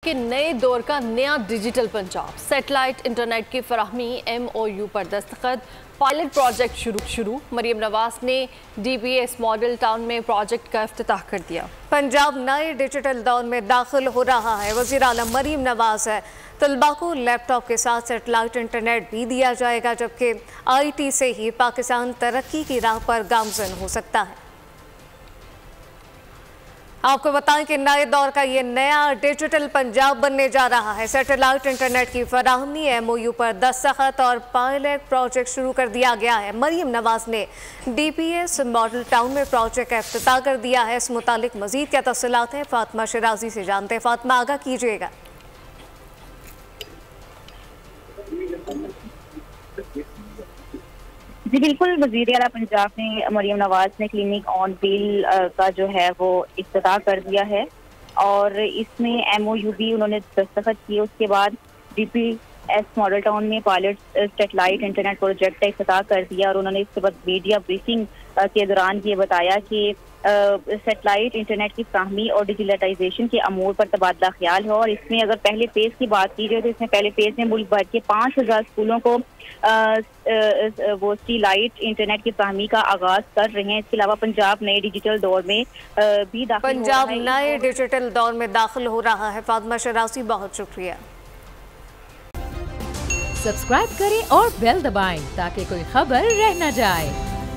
के नए दौर का नया डिजिटल पंजाब, सैटेलाइट इंटरनेट की फराहमी MOU पर दस्तखत, पायलट प्रोजेक्ट शुरू। मरियम नवाज ने DPS मॉडल टाउन में प्रोजेक्ट का इफ्तिताह कर दिया। पंजाब नए डिजिटल दौर में दाखिल हो रहा है। वज़ीर आलम मरियम नवाज है, तलबा को लैपटॉप के साथ सैटेलाइट इंटरनेट भी दिया जाएगा, जबकि IT से ही पाकिस्तान तरक्की की राह पर गामजन हो सकता है। आपको बताएं कि नए दौर का ये नया डिजिटल पंजाब बनने जा रहा है। सैटेलाइट इंटरनेट की फराहमी MOU पर दस्तखत और पायलट प्रोजेक्ट शुरू कर दिया गया है। मरियम नवाज ने DPS मॉडल टाउन में प्रोजेक्ट का इफ्तिताह कर दिया है। इस मुतालिक मजीद क्या तफसीलात हैं, फातिमा शिराजी से जानते हैं। फातिमा, आगाह कीजिएगा। जी बिल्कुल, वज़ीर आला पंजाब ने मरियम नवाज ने क्लिनिक ऑन व्हील का जो है वो इफ्तिताह कर दिया है और इसमें MOU भी उन्होंने दस्तखत किए। उसके बाद DPS मॉडल टाउन में पायलट सैटेलाइट इंटरनेट प्रोजेक्ट का इफ्तिताह कर दिया और उन्होंने इसके बाद मीडिया ब्रीफिंग के दौरान ये बताया कि सैटेलाइट इंटरनेट की फराहमी और डिजिटलाइजेशन के अमूर पर तबादला ख्याल है। और इसमें अगर पहले फेज़ की बात की जाए तो इसमें पहले फेज़ में मुल्क भर के 5000 स्कूलों को वो सैटेलाइट इंटरनेट की फराहमी का आगाज कर रहे हैं। इसके अलावा पंजाब नए डिजिटल दौर में भी पंजाब नए डिजिटल दौर में दाखिल हो रहा है। फातिमा शिराजी, बहुत शुक्रिया। सब्सक्राइब करें और बेल दबाएं ताकि कोई खबर रह न जाए।